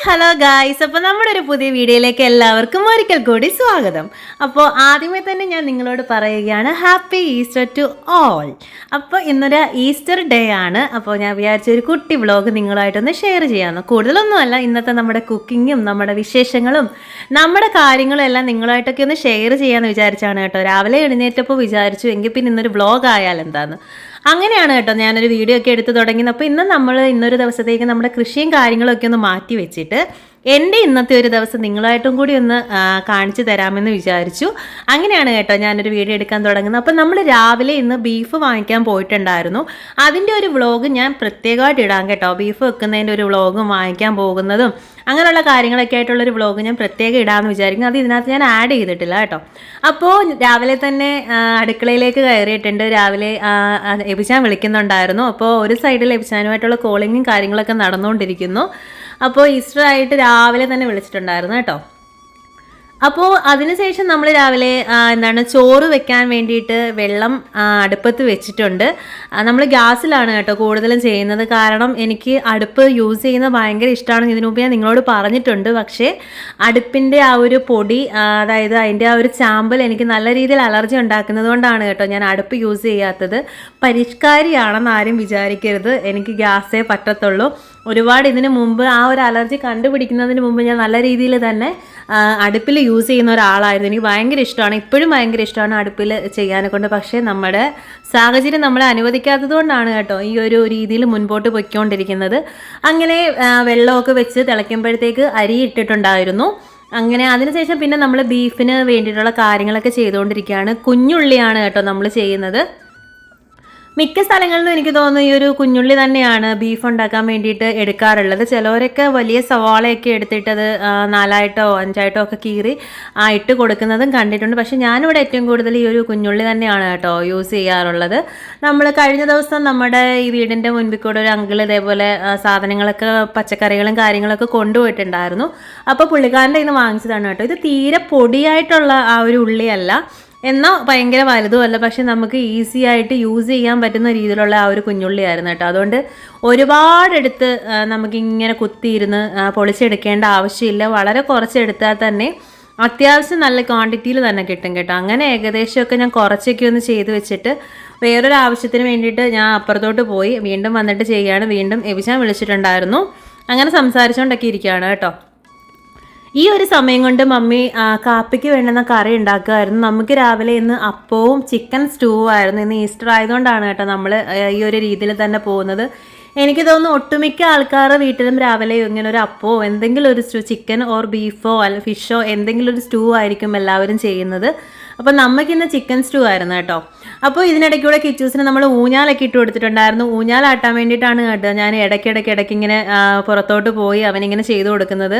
Hello guys, അപ്പോൾ നമ്മുടെ ഒരു പുതിയ വീഡിയോയിലേക്ക് എല്ലാവർക്കും ഒരിക്കൽ കൂടി സ്വാഗതം. അപ്പോൾ ആദ്യമേ തന്നെ ഞാൻ നിങ്ങളോട് പറയുകയാണ് ഹാപ്പി ഈസ്റ്റർ ടു ഓൾ. അപ്പോൾ ഇന്നൊരു ഈസ്റ്റർ ഡേ ആണ്. അപ്പോൾ ഞാൻ വിചാരിച്ച ഒരു കുട്ടി വ്ളോഗ് നിങ്ങളായിട്ടൊന്ന് ഷെയർ ചെയ്യാമെന്ന്. കൂടുതലൊന്നുമല്ല, ഇന്നത്തെ നമ്മുടെ കുക്കിങ്ങും നമ്മുടെ വിശേഷങ്ങളും നമ്മുടെ കാര്യങ്ങളും എല്ലാം നിങ്ങളായിട്ടൊക്കെ ഒന്ന് ഷെയർ ചെയ്യാമെന്ന് വിചാരിച്ചാണ് കേട്ടോ. രാവിലെ എഴുന്നേറ്റപ്പോൾ വിചാരിച്ചു എങ്കിൽ പിന്നെ ഇന്നൊരു വ്ളോഗ് ആയാലെന്താന്ന്. അങ്ങനെയാണ് കേട്ടോ ഞാനൊരു വീഡിയോ ഒക്കെ എടുത്ത് തുടങ്ങിയത്. അപ്പോൾ ഇന്നൊരു ദിവസത്തേക്ക് നമ്മുടെ കൃഷിയും കാര്യങ്ങളൊക്കെ ഒന്ന് മാറ്റി വെച്ചിട്ട് എൻ്റെ ഇന്നത്തെ ഒരു ദിവസം നിങ്ങളായിട്ടും കൂടി ഒന്ന് കാണിച്ചു തരാമെന്ന് വിചാരിച്ചു. അങ്ങനെയാണ് കേട്ടോ ഞാനൊരു വീഡിയോ എടുക്കാൻ തുടങ്ങുന്നത്. അപ്പം നമ്മൾ രാവിലെ ഇന്ന് ബീഫ് വാങ്ങിക്കാൻ പോയിട്ടുണ്ടായിരുന്നു. അതിൻ്റെ ഒരു വ്ളോഗ് ഞാൻ പ്രത്യേകമായിട്ട് ഇടാം കേട്ടോ. ബീഫ് വെക്കുന്നതിൻ്റെ ഒരു വ്ളോഗും വാങ്ങിക്കാൻ പോകുന്നതും അങ്ങനെയുള്ള കാര്യങ്ങളൊക്കെ ആയിട്ടുള്ളൊരു വ്ളോഗ് ഞാൻ പ്രത്യേകം ഇടാമെന്ന് വിചാരിക്കുന്നു. അത് ഇതിനകത്ത് ഞാൻ ആഡ് ചെയ്തിട്ടില്ല കേട്ടോ. അപ്പോൾ രാവിലെ തന്നെ അടുക്കളയിലേക്ക് കയറിയിട്ടുണ്ട്. രാവിലെ എബിച്ചാൻ വിളിക്കുന്നുണ്ടായിരുന്നു. അപ്പോൾ ഒരു സൈഡിൽ എബിച്ചാനുമായിട്ടുള്ള കോളിങ്ങും കാര്യങ്ങളൊക്കെ നടന്നുകൊണ്ടിരിക്കുന്നു. അപ്പോൾ ഈസ്റ്റർ ആയിട്ട് രാവിലെ തന്നെ വിളിച്ചിട്ടുണ്ടായിരുന്നു കേട്ടോ. അപ്പോൾ അതിനുശേഷം നമ്മൾ രാവിലെ ചോറ് വെക്കാൻ വേണ്ടിയിട്ട് വെള്ളം അടുപ്പത്ത് വെച്ചിട്ടുണ്ട്. നമ്മൾ ഗ്യാസിലാണ് കേട്ടോ കൂടുതലും ചെയ്യുന്നത്. കാരണം എനിക്ക് അടുപ്പ് യൂസ് ചെയ്യുന്നത് ഭയങ്കര ഇഷ്ടമാണ്. ഇതിനു മുമ്പ് ഞാൻ നിങ്ങളോട് പറഞ്ഞിട്ടുണ്ട്. പക്ഷേ അടുപ്പിൻ്റെ ആ ഒരു പൊടി, അതായത് അതിൻ്റെ ആ ഒരു ചാമ്പൽ എനിക്ക് നല്ല രീതിയിൽ അലർജി ഉണ്ടാക്കുന്നത് കൊണ്ടാണ് കേട്ടോ ഞാൻ അടുപ്പ് യൂസ് ചെയ്യാത്തത്. പരിഷ്കാരിയാണെന്ന് ആരും വിചാരിക്കരുത്. എനിക്ക് ഗ്യാസേ പറ്റത്തുള്ളൂ. ഒരുപാട് ഇതിനു മുമ്പ് ആ ഒരു അലർജി കണ്ടുപിടിക്കുന്നതിന് മുമ്പ് ഞാൻ നല്ല രീതിയിൽ തന്നെ അടുപ്പിൽ യൂസ് ചെയ്യുന്ന ഒരാളായിരുന്നു. എനിക്ക് ഭയങ്കര ഇഷ്ടമാണ്, ഇപ്പോഴും ഭയങ്കര ഇഷ്ടമാണ് അടുപ്പിൽ ചെയ്യാനെ കൊണ്ട്. പക്ഷേ നമ്മുടെ സാഹചര്യം നമ്മളെ അനുവദിക്കാത്തത് കൊണ്ടാണ് കേട്ടോ ഈ ഒരു രീതിയിൽ മുൻപോട്ട് പൊയ്ക്കൊണ്ടിരിക്കുന്നത്. അങ്ങനെ വെള്ളമൊക്കെ വെച്ച് തിളയ്ക്കുമ്പോഴത്തേക്ക് അരി ഇട്ടിട്ടുണ്ടായിരുന്നു. അങ്ങനെ അതിനുശേഷം പിന്നെ നമ്മൾ ബീഫിന് വേണ്ടിയിട്ടുള്ള കാര്യങ്ങളൊക്കെ ചെയ്തുകൊണ്ടിരിക്കുകയാണ്. കുഞ്ഞുള്ളിയാണ് കേട്ടോ നമ്മൾ ചെയ്യുന്നത്. മിക്ക സ്ഥലങ്ങളിലും എനിക്ക് തോന്നുന്നു ഈ ഒരു കുഞ്ഞുള്ളി തന്നെയാണ് ബീഫ് ഉണ്ടാക്കാൻ വേണ്ടിയിട്ട് എടുക്കാറുള്ളത്. ചിലവരൊക്കെ വലിയ സവാളയൊക്കെ എടുത്തിട്ട് അത് 4ആയിട്ടോ 5ആയിട്ടോ ഒക്കെ കീറി ഇട്ട് കൊടുക്കുന്നതും കണ്ടിട്ടുണ്ട്. പക്ഷേ ഞാനിവിടെ ഏറ്റവും കൂടുതൽ ഈ ഒരു കുഞ്ഞുള്ളി തന്നെയാണ് കേട്ടോ യൂസ് ചെയ്യാറുള്ളത്. നമ്മൾ കഴിഞ്ഞ ദിവസം നമ്മുടെ ഈ വീടിൻ്റെ മുൻപിൽ കൂടെ ഒരു അങ്കിൾ ഇതേപോലെ സാധനങ്ങളൊക്കെ പച്ചക്കറികളും കാര്യങ്ങളൊക്കെ കൊണ്ടുപോയിട്ടുണ്ടായിരുന്നു. അപ്പോൾ പുള്ളിക്കാരൻ്റെ ഇന്ന് വാങ്ങിച്ചതാണ് കേട്ടോ. ഇത് തീരെ പൊടിയായിട്ടുള്ള ആ ഒരു ഉള്ളിയല്ല, എന്നാൽ ഭയങ്കര വലുതുമല്ല. പക്ഷെ നമുക്ക് ഈസി ആയിട്ട് യൂസ് ചെയ്യാൻ പറ്റുന്ന രീതിയിലുള്ള ആ ഒരു കുഞ്ഞുള്ളിയായിരുന്നു കേട്ടോ. അതുകൊണ്ട് ഒരുപാടെടുത്ത് നമുക്കിങ്ങനെ കുത്തിയിരുന്ന് പൊളിച്ചെടുക്കേണ്ട ആവശ്യമില്ല. വളരെ കുറച്ചെടുത്താൽ തന്നെ അത്യാവശ്യം നല്ല ക്വാണ്ടിറ്റിയിൽ തന്നെ കിട്ടും കേട്ടോ. അങ്ങനെ ഏകദേശമൊക്കെ ഞാൻ കുറച്ചൊക്കെ ഒന്ന് ചെയ്ത് വെച്ചിട്ട് വേറൊരു ആവശ്യത്തിന് വേണ്ടിയിട്ട് ഞാൻ അപ്പുറത്തോട്ട് പോയി വീണ്ടും വന്നിട്ട് ചെയ്യുകയാണ്. വീണ്ടും എബിച്ചാൻ വിളിച്ചിട്ടുണ്ടായിരുന്നു. അങ്ങനെ സംസാരിച്ചുകൊണ്ടൊക്കെ ഇരിക്കുകയാണ് കേട്ടോ. ഈ ഒരു സമയം കൊണ്ട് മമ്മി കാപ്പിക്ക് വേണ്ടുന്ന കറി ഉണ്ടാക്കുമായിരുന്നു. നമുക്ക് രാവിലെ ഇന്ന് അപ്പവും ചിക്കൻ സ്റ്റൂവും ആയിരുന്നു. ഇന്ന് ഈസ്റ്റർ ആയതുകൊണ്ടാണ് കേട്ടോ നമ്മൾ ഈ ഒരു രീതിയിൽ തന്നെ പോകുന്നത്. എനിക്ക് തോന്നുന്നു ഒട്ടുമിക്ക ആൾക്കാർ വീട്ടിലും രാവിലെ ഇങ്ങനെ ഒരു അപ്പോ എന്തെങ്കിലും ഒരു സ്റ്റൂ, ചിക്കൻ ഓർ ബീഫോ അല്ല ഫിഷോ എന്തെങ്കിലും ഒരു സ്റ്റൂ ആയിരിക്കും എല്ലാവരും ചെയ്യുന്നത്. അപ്പോൾ നമുക്കിന്ന് ചിക്കൻ സ്റ്റൂ ആയിരുന്നു കേട്ടോ. അപ്പോൾ ഇതിനിടയ്ക്കൂടെ കിച്ചൂസിന് നമ്മൾ ഊഞ്ഞാലൊക്കെ ഇട്ട് കൊടുത്തിട്ടുണ്ടായിരുന്നു. ഊഞ്ഞാലാട്ടാൻ വേണ്ടിയിട്ടാണ് കേട്ടോ ഞാൻ ഇടയ്ക്കിടയ്ക്ക് ഇങ്ങനെ പുറത്തോട്ട് പോയി അവനിങ്ങനെ ചെയ്തു കൊടുക്കുന്നത്.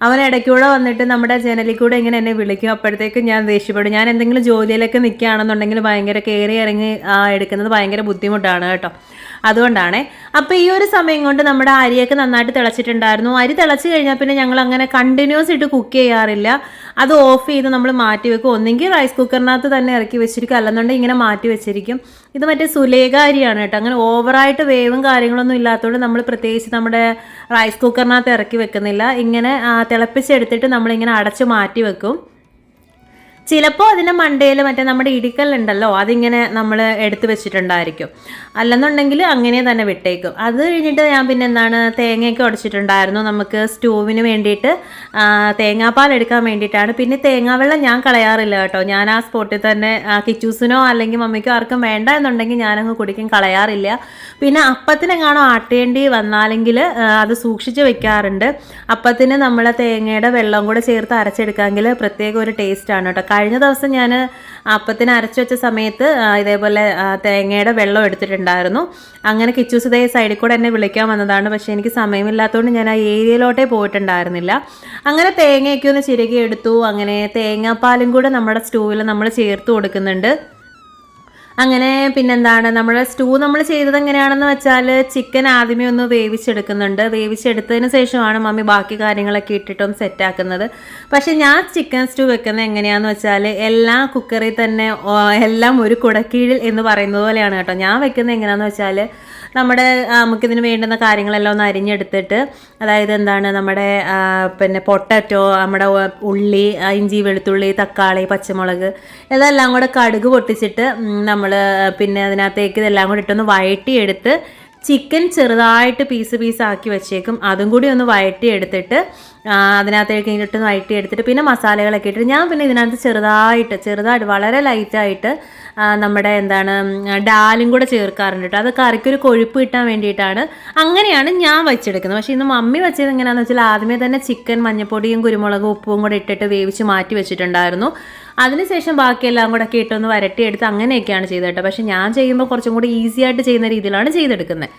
അവൻ ഇടയ്ക്കൂടെ വന്നിട്ട് നമ്മുടെ ജനലിൽ കൂടെ ഇങ്ങനെ എന്നെ വിളിക്കും. അപ്പോഴത്തേക്കും ഞാൻ ദേഷ്യപ്പെടും. ഞാൻ എന്തെങ്കിലും ജോലിയിലൊക്കെ നിൽക്കുകയാണെന്നുണ്ടെങ്കിൽ ഭയങ്കര കയറി ഇറങ്ങി എടുക്കുന്നത് ഭയങ്കര ബുദ്ധിമുട്ടാണ് കേട്ടോ. അതുകൊണ്ടാണേ. അപ്പോൾ ഈ ഒരു സമയം കൊണ്ട് നമ്മുടെ അരിയൊക്കെ നന്നായിട്ട് തിളച്ചിട്ടുണ്ടായിരുന്നു. അരി തിളച്ച് കഴിഞ്ഞാൽ പിന്നെ ഞങ്ങൾ അങ്ങനെ കണ്ടിന്യൂസ് ഇട്ട് കുക്ക് ചെയ്യാറില്ല. അത് ഓഫ് ചെയ്ത് നമ്മൾ മാറ്റി വെക്കും. ഒന്നെങ്കിൽ റൈസ് കുക്കറിനകത്ത് തന്നെ ഇറക്കി വെച്ചിരിക്കും, അല്ലെന്നുണ്ടെങ്കിൽ ഇങ്ങനെ മാറ്റി വെച്ചിരിക്കും. ഇത് മറ്റേ സുലേഖ അരിയാണ് കേട്ടോ. അങ്ങനെ ഓവറായിട്ട് വേവും കാര്യങ്ങളൊന്നും ഇല്ലാത്തതുകൊണ്ട് നമ്മൾ പ്രത്യേകിച്ച് നമ്മുടെ റൈസ് കുക്കറിനകത്ത് ഇറക്കി വെക്കുന്നില്ല. ഇങ്ങനെ തിളപ്പിച്ചെടുത്തിട്ട് നമ്മളിങ്ങനെ അടച്ച് മാറ്റി വെക്കും. ചിലപ്പോൾ അതിൻ്റെ മണ്ടയിൽ മറ്റേ നമ്മുടെ ഇടിക്കല്ലുണ്ടല്ലോ, അതിങ്ങനെ നമ്മൾ എടുത്ത് വെച്ചിട്ടുണ്ടായിരിക്കും. അല്ലെന്നുണ്ടെങ്കിൽ അങ്ങനെ തന്നെ വിട്ടേക്കും. അത് കഴിഞ്ഞിട്ട് ഞാൻ പിന്നെ തേങ്ങയൊക്കെ ഉടച്ചിട്ടുണ്ടായിരുന്നു. നമുക്ക് സ്റ്റൂവിന് വേണ്ടിയിട്ട് തേങ്ങാപ്പാൽ എടുക്കാൻ വേണ്ടിയിട്ടാണ്. പിന്നെ തേങ്ങാവെള്ളം ഞാൻ കളയാറില്ല കേട്ടോ. ഞാൻ ആ സ്പോട്ടിൽ തന്നെ കിച്ചൂസിനോ അല്ലെങ്കിൽ മമ്മിക്കോ ആർക്കും വേണ്ട എന്നുണ്ടെങ്കിൽ ഞാനങ്ങ് കുടിക്കും, കളയാറില്ല. പിന്നെ അപ്പത്തിനെങ്ങാണോ ആട്ടേണ്ടി വന്നാലെങ്കിൽ അത് സൂക്ഷിച്ച് വെക്കാറുണ്ട്. അപ്പത്തിന് നമ്മൾ തേങ്ങയുടെ വെള്ളം കൂടെ ചേർത്ത് അരച്ചെടുക്കാമെങ്കിൽ പ്രത്യേക ഒരു ടേസ്റ്റാണ് കേട്ടോ. കഴിഞ്ഞ ദിവസം ഞാൻ അപ്പത്തിന് അരച്ചു വെച്ച സമയത്ത് ഇതേപോലെ തേങ്ങയുടെ വെള്ളം എടുത്തിട്ടുണ്ടായിരുന്നു. അങ്ങനെ കിച്ചൂസ് ഇതേ സൈഡിൽ കൂടെ എന്നെ വിളിക്കാൻ വന്നതാണ്. പക്ഷേ എനിക്ക് സമയമില്ലാത്തതുകൊണ്ട് ഞാൻ ആ ഏരിയയിലോട്ടേ പോയിട്ടുണ്ടായിരുന്നില്ല. അങ്ങനെ തേങ്ങയൊക്കെ ഒന്ന് ചിരകി എടുത്തു. അങ്ങനെ തേങ്ങാപ്പാലും കൂടെ നമ്മുടെ സ്റ്റൂവിൽ നമ്മൾ ചേർത്ത് കൊടുക്കുന്നുണ്ട്. അങ്ങനെ പിന്നെന്താണ് നമ്മുടെ സ്റ്റൂ നമ്മൾ ചെയ്തത് എങ്ങനെയാണെന്ന് വെച്ചാൽ ചിക്കൻ ആദ്യമേ ഒന്ന് വേവിച്ചെടുക്കുന്നുണ്ട്. വേവിച്ചെടുത്തതിന് ശേഷമാണ് മമ്മി ബാക്കി കാര്യങ്ങളൊക്കെ ഇട്ടിട്ടും സെറ്റാക്കുന്നത്. പക്ഷേ ഞാൻ ചിക്കൻ സ്റ്റൂ വെക്കുന്നത് എങ്ങനെയാണെന്ന് വെച്ചാൽ എല്ലാം കുക്കറിൽ തന്നെ എല്ലാം ഒരു കുടക്കീഴിൽ എന്ന് പറയുന്നത് പോലെയാണ് കേട്ടോ. ഞാൻ വെക്കുന്നത് എങ്ങനെയാണെന്ന് വെച്ചാൽ നമ്മുടെ നമുക്കിതിന് വേണ്ടുന്ന കാര്യങ്ങളെല്ലാം ഒന്ന് അരിഞ്ഞെടുത്തിട്ട്, അതായത് എന്താണ് നമ്മുടെ പിന്നെ പൊട്ടറ്റോ, നമ്മുടെ ഉള്ളി, ഇഞ്ചി, വെളുത്തുള്ളി, തക്കാളി, പച്ചമുളക് ഇതെല്ലാം കൂടെ കടുക് പൊട്ടിച്ചിട്ട് നമ്മൾ പിന്നെ അതിനകത്തേക്ക് ഇതെല്ലാം കൂടി ഇട്ടൊന്ന് വഴറ്റിയെടുത്ത് ചിക്കൻ ചെറുതായിട്ട് പീസാക്കി വെച്ചേക്കും. അതും കൂടി ഒന്ന് വഴറ്റിയെടുത്തിട്ട് അതിനകത്തേക്ക് ഇട്ടൊന്ന് വഴറ്റിയെടുത്തിട്ട് പിന്നെ മസാലകളൊക്കെ ഇട്ടിട്ട് ഞാൻ പിന്നെ ഇതിനകത്ത് ചെറുതായിട്ട് വളരെ ലൈറ്റായിട്ട് നമ്മുടെ എന്താണ് ഡാലും കൂടെ ചേർക്കാറുണ്ട് കേട്ടോ. അത് കറിക്കൊരു കൊഴുപ്പ് കിട്ടാൻ വേണ്ടിയിട്ടാണ്. അങ്ങനെയാണ് ഞാൻ വെച്ചെടുക്കുന്നത്. പക്ഷേ ഇന്ന് മമ്മി വെച്ചത് എങ്ങനെയാണെന്ന് വെച്ചാൽ ആദ്യമേ തന്നെ ചിക്കൻ മഞ്ഞൾപ്പൊടിയും കുരുമുളകും ഉപ്പും കൂടെ ഇട്ടിട്ട് വേവിച്ച് മാറ്റി വെച്ചിട്ടുണ്ടായിരുന്നു. അതിനുശേഷം ബാക്കിയെല്ലാം കൂടെ ഒക്കെ ഇട്ടൊന്ന് വരട്ടിയെടുത്ത് അങ്ങനെയൊക്കെയാണ് ചെയ്തത് കേട്ടോ. പക്ഷേ ഞാൻ ചെയ്യുമ്പോൾ കുറച്ചും കൂടി ഈസി ആയിട്ട് ചെയ്യുന്ന രീതിയിലാണ് ചെയ്തെടുക്കുന്നത്.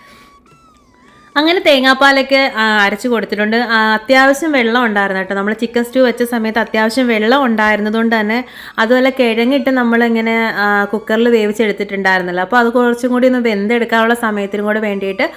അങ്ങനെ തേങ്ങാപ്പാലൊക്കെ അരച്ച് കൊടുത്തിട്ടുണ്ട്. അത്യാവശ്യം വെള്ളം ഉണ്ടായിരുന്നു കേട്ടോ. നമ്മൾ ചിക്കൻ സ്റ്റൂ വെച്ച സമയത്ത് അത്യാവശ്യം വെള്ളം ഉണ്ടായിരുന്നതുകൊണ്ട് തന്നെ, അതുപോലെ കിഴങ്ങിട്ട് നമ്മളിങ്ങനെ കുക്കറിൽ വേവിച്ചെടുത്തിട്ടുണ്ടായിരുന്നല്ലോ. അപ്പോൾ അത് കുറച്ചും കൂടി ഒന്ന് വെന്തെടുക്കാനുള്ള സമയത്തിനും കൂടെ വേണ്ടിയിട്ട്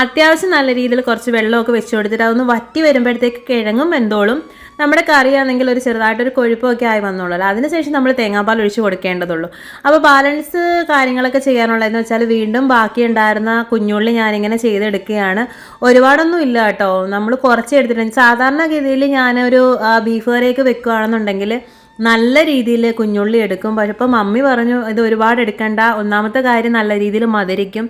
അത്യാവശ്യം നല്ല രീതിയിൽ കുറച്ച് വെള്ളമൊക്കെ വെച്ച് കൊടുത്തിട്ട് അതൊന്ന് വറ്റി വരുമ്പോഴത്തേക്ക് കിഴങ്ങും വെന്തോളും. നമ്മുടെ കറിയാണെങ്കിൽ ഒരു ചെറുതായിട്ടൊരു കൊഴുപ്പൊക്കെ ആയി വന്നോളൂ. അതിനുശേഷം നമ്മൾ തേങ്ങാപ്പാൽ ഒഴിച്ച് കൊടുക്കേണ്ടതുള്ളൂ. അപ്പോൾ ബാലൻസ് കാര്യങ്ങളൊക്കെ ചെയ്യാനുള്ളതെന്ന് വെച്ചാൽ വീണ്ടും ബാക്കി ഉണ്ടായിരുന്ന കുഞ്ഞുള്ളി ഞാനിങ്ങനെ ചെയ്തെടുക്കുകയാണ്. ഒരുപാടൊന്നും ഇല്ല കേട്ടോ, നമ്മൾ കുറച്ച് എടുത്തിട്ടുണ്ട്. സാധാരണ ഗതിയിൽ ഞാനൊരു ബീഫ് കറിയൊക്കെ വെക്കുകയാണെന്നുണ്ടെങ്കിൽ നല്ല രീതിയിൽ കുഞ്ഞുള്ളി എടുക്കും. പക്ഷേ ഇപ്പം മമ്മി പറഞ്ഞു ഇത് ഒരുപാട് എടുക്കണ്ട. ഒന്നാമത്തെ കാര്യം നല്ല രീതിയിൽ മധുരിക്കും.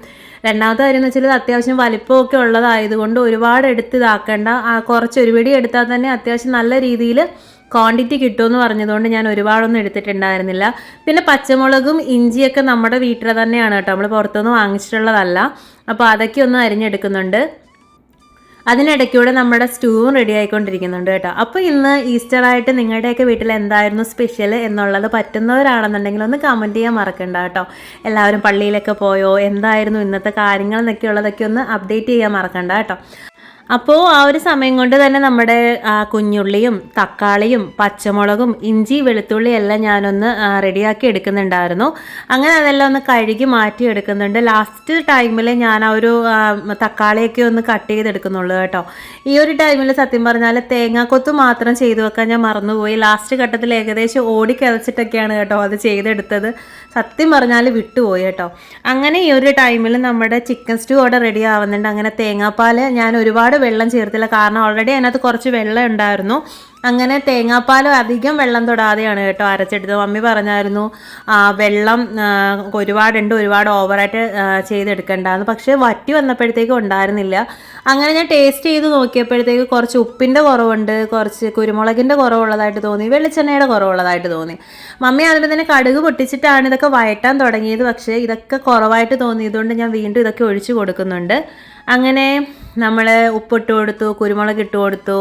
രണ്ടാമത്തെ കാര്യം എന്ന് വെച്ചാൽ അത്യാവശ്യം വലിപ്പമൊക്കെ ഉള്ളതായതുകൊണ്ട് ഒരുപാട് എടുത്ത് ഇതാക്കേണ്ട. കുറച്ച് ഒരു പിടി എടുത്താൽ തന്നെ അത്യാവശ്യം നല്ല രീതിയിൽ ക്വാണ്ടിറ്റി കിട്ടുമെന്ന് പറഞ്ഞതുകൊണ്ട് ഞാൻ ഒരുപാടൊന്നും എടുത്തിട്ടുണ്ടായിരുന്നില്ല. പിന്നെ പച്ചമുളകും ഇഞ്ചിയൊക്കെ നമ്മുടെ വീട്ടിൽ തന്നെയാണ് കേട്ടോ, നമ്മൾ പുറത്തുനിന്ന് വാങ്ങിച്ചിട്ടുള്ളതല്ല. അപ്പോൾ അതൊക്കെ ഒന്ന് അരിഞ്ഞെടുക്കുന്നുണ്ട്. അതിനിടയ്ക്കൂടെ നമ്മുടെ സ്റ്റൂവും റെഡി ആയിക്കൊണ്ടിരിക്കുന്നുണ്ട് കേട്ടോ. അപ്പോൾ ഇന്ന് ഈസ്റ്ററായിട്ട് നിങ്ങളുടെയൊക്കെ വീട്ടിൽ എന്തായിരുന്നു സ്പെഷ്യൽ എന്നുള്ളത് പറ്റുന്നവരാണെന്നുണ്ടെങ്കിൽ ഒന്ന് കമൻറ്റ് ചെയ്യാൻ മറക്കണ്ട കേട്ടോ. എല്ലാവരും പള്ളിയിലൊക്കെ പോയോ, എന്തായിരുന്നു ഇന്നത്തെ കാര്യങ്ങൾ എന്നൊക്കെ ഉള്ളതൊക്കെ ഒന്ന് അപ്ഡേറ്റ് ചെയ്യാൻ മറക്കണ്ട കേട്ടോ. അപ്പോൾ ആ ഒരു സമയം കൊണ്ട് തന്നെ നമ്മുടെ കുഞ്ഞുള്ളിയും തക്കാളിയും പച്ചമുളകും ഇഞ്ചി വെളുത്തുള്ളി എല്ലാം ഞാനൊന്ന് റെഡിയാക്കി എടുക്കുന്നുണ്ടായിരുന്നു. അങ്ങനെ അതെല്ലാം ഒന്ന് കഴുകി മാറ്റി എടുക്കുന്നുണ്ട്. ലാസ്റ്റ് ടൈമിൽ ഞാൻ ആ ഒരു തക്കാളിയൊക്കെ ഒന്ന് കട്ട് ചെയ്തെടുക്കുന്നുള്ളൂ കേട്ടോ. ഈ ഒരു ടൈമിൽ സത്യം പറഞ്ഞാൽ തേങ്ങാക്കൊത്ത് മാത്രം ചെയ്തു വെക്കാൻ ഞാൻ മറന്നുപോയി. ലാസ്റ്റ് ഘട്ടത്തിൽ ഏകദേശം ഓടിക്കതച്ചിട്ടൊക്കെയാണ് കേട്ടോ അത് ചെയ്തെടുത്തത്. സത്യം പറഞ്ഞാൽ വിട്ടുപോയി കേട്ടോ. അങ്ങനെ ഈ ഒരു ടൈമിൽ നമ്മുടെ ചിക്കൻ സ്റ്റൂ അവിടെ റെഡി ആവുന്നുണ്ട്. അങ്ങനെ തേങ്ങാപ്പാൽ ഞാൻ ഒരുപാട് വെള്ളം ചേർത്തില്ല, കാരണം ഓൾറെഡി അതിനകത്ത് കുറച്ച് വെള്ളം ഉണ്ടായിരുന്നു. അങ്ങനെ തേങ്ങാപ്പാൽ അധികം വെള്ളം തൊടാതെയാണ് കേട്ടോ അരച്ചെടുത്തത്. മമ്മി പറഞ്ഞായിരുന്നു വെള്ളം ഒരുപാട് ഓവറായിട്ട് ചെയ്തെടുക്കണ്ടെന്ന്. പക്ഷേ വറ്റി വന്നപ്പോഴത്തേക്കും ഉണ്ടായിരുന്നില്ല. അങ്ങനെ ഞാൻ ടേസ്റ്റ് ചെയ്ത് നോക്കിയപ്പോഴത്തേക്ക് കുറച്ച് ഉപ്പിൻ്റെ കുറവുണ്ട്, കുറച്ച് കുരുമുളകിൻ്റെ കുറവുള്ളതായിട്ട് തോന്നി, വെളിച്ചെണ്ണയുടെ കുറവുള്ളതായിട്ട് തോന്നി. മമ്മി അതിൽ തന്നെ കടുക് പൊട്ടിച്ചിട്ടാണ് ഇതൊക്കെ വഴറ്റാൻ തുടങ്ങിയത്. പക്ഷേ ഇതൊക്കെ കുറവായിട്ട് തോന്നിയതുകൊണ്ട് ഞാൻ വീണ്ടും ഇതൊക്കെ ഒഴിച്ചു കൊടുക്കുന്നുണ്ട്. അങ്ങനെ നമ്മൾ ഉപ്പിട്ട് കൊടുത്തു, കുരുമുളക് ഇട്ട് കൊടുത്തു.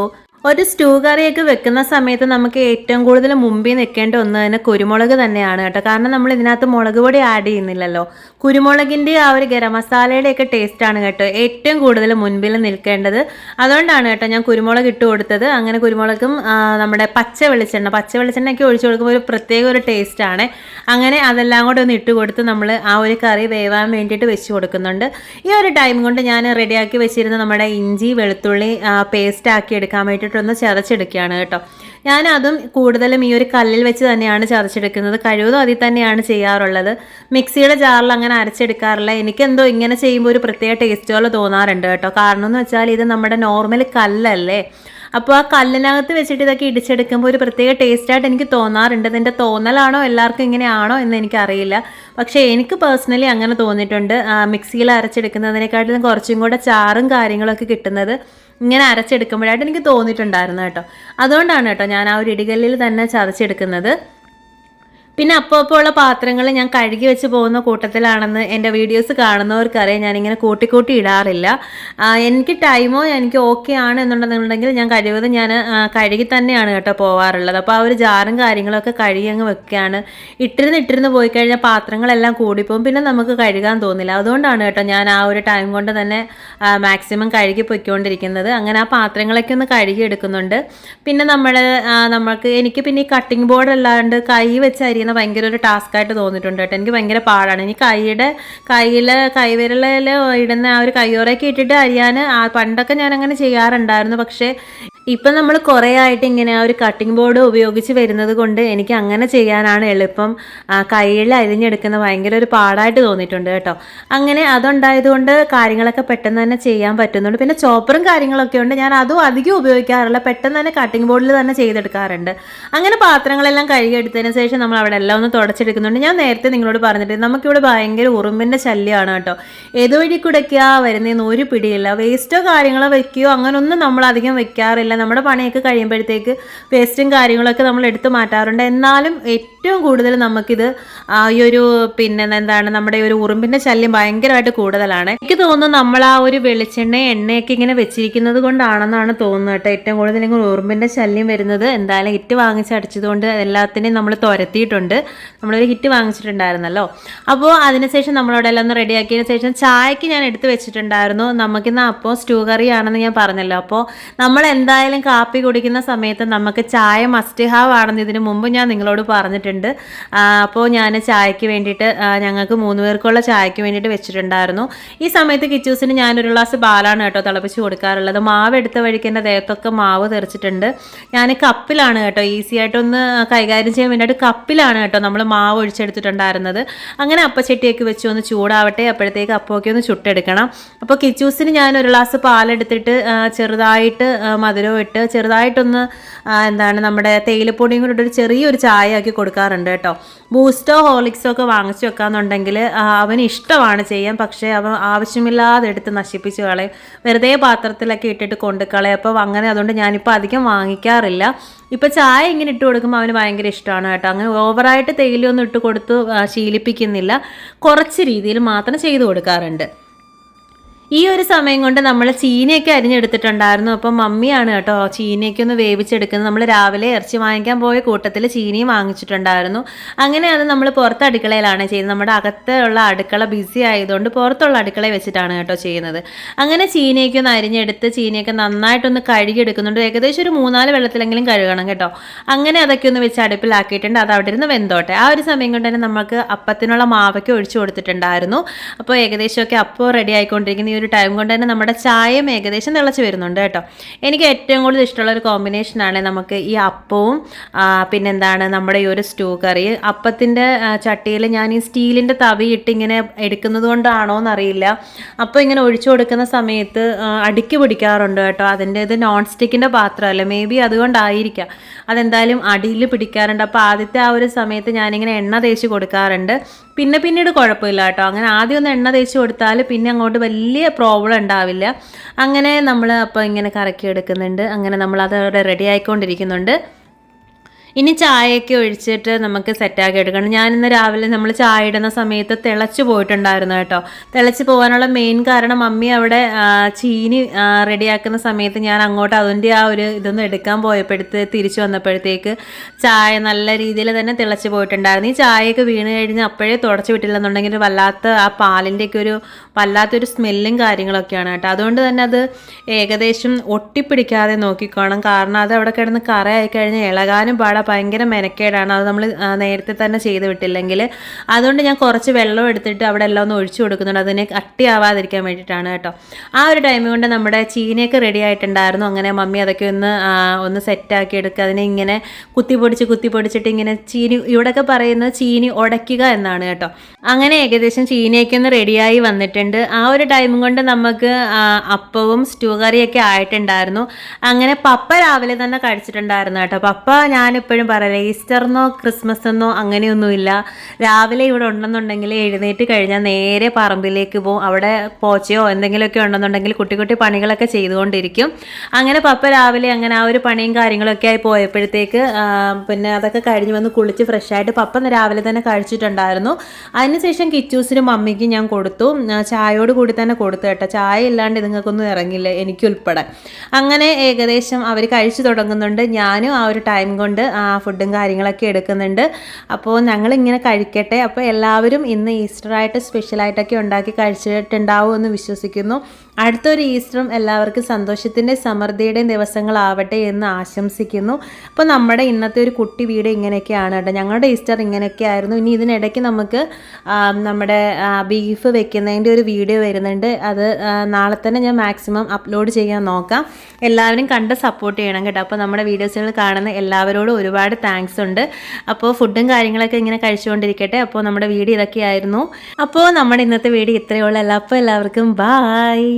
ഒരു സ്റ്റൂ കറിയൊക്കെ വെക്കുന്ന സമയത്ത് നമുക്ക് ഏറ്റവും കൂടുതൽ മുമ്പിൽ നിൽക്കേണ്ട ഒന്ന് തന്നെ കുരുമുളക് തന്നെയാണ് കേട്ടോ. കാരണം നമ്മൾ ഇതിനകത്ത് മുളക് പൊടി ആഡ് ചെയ്യുന്നില്ലല്ലോ. കുരുമുളകിൻ്റെ ആ ഒരു ഗരം മസാലയുടെയൊക്കെ ടേസ്റ്റാണ് കേട്ടോ ഏറ്റവും കൂടുതൽ മുൻപിൽ നിൽക്കേണ്ടത്. അതുകൊണ്ടാണ് കേട്ടോ ഞാൻ കുരുമുളക് ഇട്ട് കൊടുത്തത്. അങ്ങനെ കുരുമുളകും നമ്മുടെ പച്ച വെളിച്ചെണ്ണയൊക്കെ ഒഴിച്ചു കൊടുക്കുമ്പോൾ ഒരു പ്രത്യേക ഒരു ടേസ്റ്റാണ്. അങ്ങനെ അതെല്ലാം കൂടെ ഒന്ന് ഇട്ട് കൊടുത്ത് നമ്മൾ ആ ഒരു കറി വേവാൻ വേണ്ടിയിട്ട് വെച്ച് കൊടുക്കുന്നുണ്ട്. ഈ ഒരു ടൈം കൊണ്ട് ഞാൻ റെഡിയാക്കി വെച്ചിരുന്ന നമ്മുടെ ഇഞ്ചി വെളുത്തുള്ളി പേസ്റ്റ് ആക്കി എടുക്കാൻ വേണ്ടിയിട്ട് ഒന്ന് ചതച്ചെടുക്കുകയാണ് കേട്ടോ. ഞാനതും കൂടുതലും ഈ ഒരു കല്ലിൽ വെച്ച് തന്നെയാണ് ചതച്ചെടുക്കുന്നത്. കഴിവതും അതിൽ തന്നെയാണ് ചെയ്യാറുള്ളത്. മിക്സിയുടെ ജാറിൽ അങ്ങനെ അരച്ചെടുക്കാറില്ല. എനിക്കെന്തോ ഇങ്ങനെ ചെയ്യുമ്പോൾ ഒരു പ്രത്യേക ടേസ്റ്റ് പോലെ തോന്നാറുണ്ട് കേട്ടോ. കാരണം എന്ന് വെച്ചാൽ ഇത് നമ്മുടെ നോർമൽ കല്ലല്ലേ. അപ്പോൾ ആ കല്ലിനകത്ത് വെച്ചിട്ട് ഇതൊക്കെ ഇടിച്ചെടുക്കുമ്പോൾ ഒരു പ്രത്യേക ടേസ്റ്റായിട്ട് എനിക്ക് തോന്നാറുണ്ട്. ഇതിൻ്റെ തോന്നലാണോ എല്ലാവർക്കും ഇങ്ങനെയാണോ എന്ന് എനിക്കറിയില്ല. പക്ഷേ എനിക്ക് പേഴ്സണലി അങ്ങനെ തോന്നിയിട്ടുണ്ട്. മിക്സിയിൽ അരച്ചെടുക്കുന്നതിനെക്കാട്ടിലും കുറച്ചും കൂടെ ചാറും കാര്യങ്ങളൊക്കെ കിട്ടുന്നത് ഇങ്ങനെ അരച്ചെടുക്കുമ്പോഴായിട്ട് എനിക്ക് തോന്നിയിട്ടുണ്ടായിരുന്നു കേട്ടോ. അതുകൊണ്ടാണ് കേട്ടോ ഞാൻ ആ ഒരു ഇടികല്ലിൽ തന്നെ ചതച്ചെടുക്കുന്നത്. പിന്നെ അപ്പോൾ ഉള്ള പാത്രങ്ങൾ ഞാൻ കഴുകി വെച്ച് പോകുന്ന കൂട്ടത്തിലാണെന്ന് എൻ്റെ വീഡിയോസ് കാണുന്നവർക്കറിയാം. ഞാനിങ്ങനെ കൂട്ടി ഇടാറില്ല. എനിക്ക് ടൈമോ എനിക്ക് ഓക്കെ ആണ് എന്നുണ്ടെന്നുണ്ടെങ്കിൽ ഞാൻ കഴിവതും ഞാൻ കഴുകി തന്നെയാണ് കേട്ടോ പോവാറുള്ളത്. അപ്പോൾ ആ ഒരു ജാറും കാര്യങ്ങളൊക്കെ കഴുകി അങ്ങ് വെക്കുകയാണ്. ഇട്ടിരുന്ന് പോയി കഴിഞ്ഞാൽ പാത്രങ്ങളെല്ലാം കൂടിപ്പോകും, പിന്നെ നമുക്ക് കഴുകാൻ തോന്നില്ല. അതുകൊണ്ടാണ് കേട്ടോ ഞാൻ ആ ഒരു ടൈം കൊണ്ട് തന്നെ മാക്സിമം കഴുകി പൊയ്ക്കൊണ്ടിരിക്കുന്നത്. അങ്ങനെ ആ പാത്രങ്ങളൊക്കെ ഒന്ന് കഴുകി എടുക്കുന്നുണ്ട്. പിന്നെ നമ്മൾക്ക് എനിക്ക് പിന്നെ ഈ കട്ടിംഗ് ബോർഡ് അല്ലാണ്ട് കൈ വെച്ച് അരിയുന്ന ഭയങ്കര ഒരു ടാസ്ക് ആയിട്ട് തോന്നിയിട്ടുണ്ട് കേട്ടോ. എനിക്ക് ഭയങ്കര പാടാണ്. ഇനി കൈവിരലിൽ ഇടുന്ന ആ ഒരു കയ്യോറയൊക്കെ ഇട്ടിട്ട് അരിയാൻ പണ്ടൊക്കെ ഞാൻ അങ്ങനെ ചെയ്യാറുണ്ടായിരുന്നു. പക്ഷേ ഇപ്പം നമ്മൾ കുറേ ആയിട്ട് ഇങ്ങനെ ആ ഒരു കട്ടിംഗ് ബോർഡ് ഉപയോഗിച്ച് വരുന്നത് കൊണ്ട് എനിക്ക് അങ്ങനെ ചെയ്യാനാണ് എളുപ്പം. കയ്യിൽ അരിഞ്ഞെടുക്കുന്ന ഭയങ്കര ഒരു പാടായിട്ട് തോന്നിയിട്ടുണ്ട് കേട്ടോ. അങ്ങനെ അതുണ്ടായതുകൊണ്ട് കാര്യങ്ങളൊക്കെ പെട്ടെന്ന് തന്നെ ചെയ്യാൻ പറ്റുന്നുണ്ട്. പിന്നെ ചോപ്പറും കാര്യങ്ങളൊക്കെ ഉണ്ട്, ഞാൻ അതും അധികം ഉപയോഗിക്കാറില്ല, പെട്ടെന്ന് തന്നെ കട്ടിംഗ് ബോർഡിൽ തന്നെ ചെയ്തെടുക്കാറുണ്ട്. അങ്ങനെ പാത്രങ്ങളെല്ലാം കഴുകിയെടുത്തതിന് ശേഷം നമ്മൾ അവിടെ എല്ലാം ഒന്ന് തുടച്ചെടുക്കുന്നുണ്ട്. ഞാൻ നേരത്തെ നിങ്ങളോട് പറഞ്ഞിട്ട് നമുക്കിവിടെ ഭയങ്കര ഉറുമ്പിൻ്റെ ശല്യമാണ് കേട്ടോ. ഏതുവഴി കൂടെയൊക്കെയാണ് വരുന്നതെന്ന് ഒരു പിടിയില്ല. വേസ്റ്റോ കാര്യങ്ങളോ വെക്കുകയോ അങ്ങനൊന്നും നമ്മൾ അധികം വെക്കാറില്ല. നമ്മുടെ പണിയൊക്കെ കഴിയുമ്പോഴത്തേക്ക് വേസ്റ്റും കാര്യങ്ങളൊക്കെ നമ്മൾ എടുത്തു മാറ്റാറുണ്ട്. എന്നാലും ഏറ്റവും കൂടുതൽ നമുക്കിത് ഈ ഒരു പിന്നെ എന്താണ് നമ്മുടെ ഒരു ഉറുമ്പിൻ്റെ ശല്യം ഭയങ്കരമായിട്ട് കൂടുതലാണ്. എനിക്ക് തോന്നുന്നു നമ്മൾ ആ ഒരു വെളിച്ചെണ്ണ എണ്ണയൊക്കെ ഇങ്ങനെ വെച്ചിരിക്കുന്നത് കൊണ്ടാണെന്നാണ് തോന്നുന്നത് കേട്ടോ. ഏറ്റവും കൂടുതൽ ഇങ്ങനെ ഉറുമ്പിൻ്റെ ശല്യം വരുന്നത്. എന്തായാലും ഹിറ്റ് വാങ്ങിച്ചടിച്ചതുകൊണ്ട് എല്ലാത്തിനെയും നമ്മൾ തുരത്തിയിട്ടുണ്ട്. നമ്മളൊരു ഹിറ്റ് വാങ്ങിച്ചിട്ടുണ്ടായിരുന്നല്ലോ. അപ്പോൾ അതിനുശേഷം നമ്മളവിടെ എല്ലാം ഒന്ന് റെഡിയാക്കിയതിന് ശേഷം ചായക്ക് ഞാൻ എടുത്ത് വെച്ചിട്ടുണ്ടായിരുന്നു. നമുക്കിന്ന് അപ്പോൾ സ്റ്റൂ കറിയാണെന്ന് ഞാൻ പറഞ്ഞല്ലോ. അപ്പോൾ നമ്മൾ എന്തായാലും കാപ്പി കുടിക്കുന്ന സമയത്ത് നമുക്ക് ചായ മസ്റ്റ് ഹാവ് ആണെന്ന് ഇതിന് മുമ്പ് ഞാൻ നിങ്ങളോട് പറഞ്ഞിട്ടുണ്ട്. അപ്പോൾ ഞാൻ ചായക്ക് വേണ്ടിയിട്ട് ഞങ്ങൾക്ക് 3 പേർക്കുള്ള ചായക്ക് വേണ്ടിയിട്ട് വെച്ചിട്ടുണ്ടായിരുന്നു. ഈ സമയത്ത് കിച്ചൂസിന് ഞാനൊരു ഗ്ലാസ് പാലാണ് കേട്ടോ തിളപ്പിച്ച് കൊടുക്കാറുള്ളത്. മാവ് എടുത്ത വഴിക്ക് എൻ്റെ ദേഹത്തൊക്കെ മാവ് തെറിച്ചിട്ടുണ്ട്. ഞാൻ കപ്പിലാണ് കേട്ടോ ഈസി ആയിട്ടൊന്ന് കൈകാര്യം ചെയ്യാൻ വേണ്ടിയിട്ട് കപ്പിലാണ് കേട്ടോ നമ്മൾ മാവ് ഒഴിച്ചെടുത്തിട്ടുണ്ടായിരുന്നത്. അങ്ങനെ അപ്പച്ചട്ടിയൊക്കെ വെച്ച് ഒന്ന് ചൂടാവട്ടെ, അപ്പോഴത്തേക്ക് അപ്പമൊക്കെ ഒന്ന് ചുട്ടെടുക്കണം. അപ്പോൾ കിച്ചൂസിന് ഞാൻ ഒരു ഗ്ലാസ് പാലെടുത്തിട്ട് ചെറുതായിട്ട് മധുരവും ഇട്ട് ചെറുതായിട്ടൊന്ന് എന്താണ് നമ്മുടെ തേയിലപ്പൊടിയും കൂടി ഒരു ചെറിയൊരു ചായ ആക്കി കൊടുക്കാറുണ്ട് കേട്ടോ. ബൂസ്റ്റോ ഹോർലിക്സോ ഒക്കെ വാങ്ങിച്ചു വെക്കാന്നുണ്ടെങ്കിൽ അവന് ഇഷ്ടമാണ് ചെയ്യാൻ, പക്ഷേ അവൻ ആവശ്യമില്ലാതെ എടുത്ത് നശിപ്പിച്ച് കളയും, വെറുതെ പാത്രത്തിലൊക്കെ ഇട്ടിട്ട് കൊണ്ട് കളയും. അപ്പോൾ അങ്ങനെ അതുകൊണ്ട് ഞാനിപ്പോൾ അധികം വാങ്ങിക്കാറില്ല. ഇപ്പോൾ ചായ ഇങ്ങനെ ഇട്ട് കൊടുക്കുമ്പോൾ അവന് ഭയങ്കര ഇഷ്ടമാണ് കേട്ടോ. അങ്ങനെ ഓവറായിട്ട് തേയിലയൊന്നും ഇട്ട് കൊടുത്ത് ശീലിപ്പിക്കുന്നില്ല, കുറച്ച് രീതിയിൽ മാത്രം ചെയ്തു കൊടുക്കാറുണ്ട്. ഈ ഒരു സമയം കൊണ്ട് നമ്മൾ ചീനിയൊക്കെ അരിഞ്ഞെടുത്തിട്ടുണ്ടായിരുന്നു. അപ്പം മമ്മിയാണ് കേട്ടോ ചീനിയൊക്കെ ഒന്ന് വേവിച്ചെടുക്കുന്നത്. നമ്മൾ രാവിലെ ഇറച്ചി വാങ്ങിക്കാൻ പോയ കൂട്ടത്തിൽ ചീനിയും വാങ്ങിച്ചിട്ടുണ്ടായിരുന്നു. അങ്ങനെ അത് നമ്മൾ പുറത്ത് അടുക്കളയിലാണ് ചെയ്യുന്നത്. നമ്മുടെ അകത്തുള്ള അടുക്കള ബിസി ആയതുകൊണ്ട് പുറത്തുള്ള അടുക്കളയിൽ വെച്ചിട്ടാണ് കേട്ടോ ചെയ്യുന്നത്. അങ്ങനെ ചീനിയൊക്കെ ഒന്ന് അരിഞ്ഞെടുത്ത് ചീനിയൊക്കെ നന്നായിട്ടൊന്ന് കഴുകിയെടുക്കുന്നുണ്ട്. ഏകദേശം ഒരു 3-4 വെള്ളത്തിലെങ്കിലും കഴുകണം കേട്ടോ. അങ്ങനെ അതൊക്കെ ഒന്ന് വെച്ച് അടുപ്പിലാക്കിയിട്ടുണ്ട്. അത് അവിടെ ഇരുന്ന് വെന്തോട്ടെ. ആ ഒരു സമയം കൊണ്ട് തന്നെ നമുക്ക് അപ്പത്തിനുള്ള മാവൊക്കെ ഒഴിച്ചു കൊടുത്തിട്ടുണ്ടായിരുന്നു. അപ്പോൾ ഏകദേശമൊക്കെ അപ്പോൾ റെഡി ആയിക്കൊണ്ടിരിക്കുന്ന ഒരു ടൈം കൊണ്ട് തന്നെ നമ്മുടെ ചായയും ഏകദേശം തിളച്ച് വരുന്നുണ്ട് കേട്ടോ. എനിക്ക് ഏറ്റവും കൂടുതൽ ഇഷ്ടമുള്ള ഒരു കോമ്പിനേഷനാണ് നമുക്ക് ഈ അപ്പവും പിന്നെന്താണ് നമ്മുടെ ഈ ഒരു സ്റ്റൂ കറി. അപ്പത്തിൻ്റെ ചട്ടിയിൽ ഞാൻ ഈ സ്റ്റീലിൻ്റെ തവിയിട്ട് ഇങ്ങനെ എടുക്കുന്നത് കൊണ്ടാണോ എന്നറിയില്ല, അപ്പോൾ ഇങ്ങനെ ഒഴിച്ചു കൊടുക്കുന്ന സമയത്ത് അടുക്കി പിടിക്കാറുണ്ട് കേട്ടോ. അതിൻ്റെ ഇത് നോൺ സ്റ്റിക്കിൻ്റെ പാത്രമല്ല, മേ ബി അതുകൊണ്ടായിരിക്കാം, അതെന്തായാലും അടിയിൽ പിടിക്കാറുണ്ട്. അപ്പോൾ ആദ്യത്തെ ആ ഒരു സമയത്ത് ഞാനിങ്ങനെ എണ്ണ തേച്ച് കൊടുക്കാറുണ്ട്. പിന്നീട് കുഴപ്പമില്ല കേട്ടോ. അങ്ങനെ ആദ്യം ഒന്ന് എണ്ണ തേച്ച് കൊടുത്താൽ പിന്നെ അങ്ങോട്ട് വലിയ പ്രോബ്ലം ഉണ്ടാവില്ല. അങ്ങനെ നമ്മൾ അപ്പോൾ ഇങ്ങനെ കറക്കി എടുക്കുന്നുണ്ട്. അങ്ങനെ നമ്മളത് അവിടെ റെഡി ആയിക്കൊണ്ടിരിക്കുന്നുണ്ട്. ഇനി ചായയൊക്കെ ഒഴിച്ചിട്ട് നമുക്ക് സെറ്റാക്കി എടുക്കണം. ഞാനിന്ന് രാവിലെ നമ്മൾ ചായ ഇടുന്ന സമയത്ത് തിളച്ച് പോയിട്ടുണ്ടായിരുന്നു കേട്ടോ. തിളച്ച് പോകാനുള്ള മെയിൻ കാരണം മമ്മി അവിടെ ചീനി റെഡിയാക്കുന്ന സമയത്ത് ഞാൻ അങ്ങോട്ട് അതിൻ്റെ ആ ഒരു ഇതൊന്നും എടുക്കാൻ തിരിച്ചു വന്നപ്പോഴത്തേക്ക് ചായ നല്ല രീതിയിൽ തന്നെ തിളച്ച് പോയിട്ടുണ്ടായിരുന്നു. ഈ ചായയൊക്കെ വീണ് കഴിഞ്ഞ് അപ്പോഴേ തുടച്ച് വിട്ടില്ലെന്നുണ്ടെങ്കിൽ വല്ലാത്ത ആ പാലിൻ്റെയൊക്കെ ഒരു വല്ലാത്തൊരു സ്മെല്ലും കാര്യങ്ങളൊക്കെയാണ് കേട്ടോ. അതുകൊണ്ട് തന്നെ അത് ഏകദേശം ഒട്ടിപ്പിടിക്കാതെ നോക്കിക്കോണം. കാരണം അത് അവിടെ കിടന്ന് കറയായി കഴിഞ്ഞാൽ ഇളകാനും ഭയങ്കര മെനക്കേടാണ്. അത് നമ്മൾ നേരത്തെ തന്നെ ചെയ്ത് വിട്ടില്ലെങ്കിൽ. അതുകൊണ്ട് ഞാൻ കുറച്ച് വെള്ളം എടുത്തിട്ട് അവിടെ എല്ലാം ഒന്ന് ഒഴിച്ചു കൊടുക്കുന്നുണ്ട്, അതിനെ കട്ടിയാവാതിരിക്കാൻ വേണ്ടിയിട്ടാണ് കേട്ടോ. ആ ഒരു ടൈം കൊണ്ട് നമ്മുടെ ചീനിയൊക്കെ റെഡി ആയിട്ടുണ്ടായിരുന്നു. അങ്ങനെ മമ്മി അതൊക്കെ ഒന്ന് സെറ്റാക്കി എടുക്കുക. അതിനെ ഇങ്ങനെ കുത്തിപ്പൊടിച്ചിട്ട് ഇങ്ങനെ ചീനി, ഇവിടെയൊക്കെ പറയുന്നത് ചീനി ഉടയ്ക്കുക എന്നാണ് കേട്ടോ. അങ്ങനെ ഏകദേശം ചീനിയൊക്കെ ഒന്ന് റെഡിയായി വന്നിട്ടുണ്ട്. ആ ഒരു ടൈം കൊണ്ട് നമുക്ക് അപ്പവും സ്റ്റൂ കറിയൊക്കെ ആയിട്ടുണ്ടായിരുന്നു. അങ്ങനെ പപ്പ രാവിലെ തന്നെ കഴിച്ചിട്ടുണ്ടായിരുന്നു കേട്ടോ. പപ്പ ഞാനിപ്പോഴും പറയില്ല, ഈസ്റ്ററിനോ ക്രിസ്മസ് എന്നോ അങ്ങനെയൊന്നുമില്ല. രാവിലെ ഇവിടെ ഉണ്ടെന്നുണ്ടെങ്കിൽ എഴുന്നേറ്റ് കഴിഞ്ഞാൽ നേരെ പറമ്പിലേക്ക് പോകും. അവിടെ പോച്ചയോ എന്തെങ്കിലുമൊക്കെ ഉണ്ടെന്നുണ്ടെങ്കിൽ കുട്ടി പണികളൊക്കെ ചെയ്തുകൊണ്ടിരിക്കും. അങ്ങനെ പപ്പ രാവിലെ അങ്ങനെ ആ ഒരു പണിയും കാര്യങ്ങളൊക്കെ ആയി പോയപ്പോഴത്തേക്ക് പിന്നെ അതൊക്കെ കഴിഞ്ഞ് വന്ന് കുളിച്ച് ഫ്രഷായിട്ട് പപ്പ രാവിലെ തന്നെ കഴിച്ചിട്ടുണ്ടായിരുന്നു. അതിനുശേഷം കിച്ചൂസിനും മമ്മിക്കും ഞാൻ കൊടുത്തു. ചായയോട് കൂടി തന്നെ കൊടുത്തു കേട്ടോ. ചായ ഇല്ലാണ്ട് ഇതുങ്ങൾക്കൊന്നും ഇറങ്ങില്ല, എനിക്കുൾപ്പെടെ. അങ്ങനെ ഏകദേശം അവർ കഴിച്ചു തുടങ്ങുന്നുണ്ട്. ഞാനും ആ ഒരു ടൈം കൊണ്ട് ഫുഡും കാര്യങ്ങളൊക്കെ എടുക്കുന്നുണ്ട്. അപ്പോൾ ഞങ്ങളിങ്ങനെ കഴിക്കട്ടെ. അപ്പോൾ എല്ലാവരും ഇന്ന് ഈസ്റ്ററായിട്ട് സ്പെഷ്യലായിട്ടൊക്കെ ഉണ്ടാക്കി കഴിച്ചിട്ടുണ്ടാവും എന്ന് വിശ്വസിക്കുന്നു. അടുത്തൊരു ഈസ്റ്ററും എല്ലാവർക്കും സന്തോഷത്തിൻ്റെ സമൃദ്ധിയുടെയും ദിവസങ്ങളാവട്ടെ എന്ന് ആശംസിക്കുന്നു. അപ്പോൾ നമ്മുടെ ഇന്നത്തെ ഒരു കുട്ടി വീഡിയോ ഇങ്ങനെയൊക്കെയാണ് കേട്ടോ. ഞങ്ങളുടെ ഈസ്റ്റർ ഇങ്ങനെയൊക്കെ ആയിരുന്നു. ഇനി ഇതിനിടയ്ക്ക് നമുക്ക് നമ്മുടെ ബീഫ് വെക്കുന്നതിൻ്റെ ഒരു വീഡിയോ വരുന്നുണ്ട്. അത് നാളെ തന്നെ ഞാൻ മാക്സിമം അപ്ലോഡ് ചെയ്യാൻ നോക്കാം. എല്ലാവരും കണ്ട് സപ്പോർട്ട് ചെയ്യണം കേട്ടോ. അപ്പോൾ നമ്മുടെ വീഡിയോസുകൾ കാണുന്ന എല്ലാവരോടും ഒരുപാട് താങ്ക്സ് ഉണ്ട്. അപ്പോൾ ഫുഡും കാര്യങ്ങളൊക്കെ ഇങ്ങനെ കഴിച്ചുകൊണ്ടിരിക്കട്ടെ. അപ്പോൾ നമ്മുടെ വീഡിയോ ഇതൊക്കെയായിരുന്നു. അപ്പോൾ നമ്മുടെ ഇന്നത്തെ വീഡിയോ ഇത്രയേ ഉള്ളൂ. അപ്പോൾ എല്ലാവർക്കും ബായ്.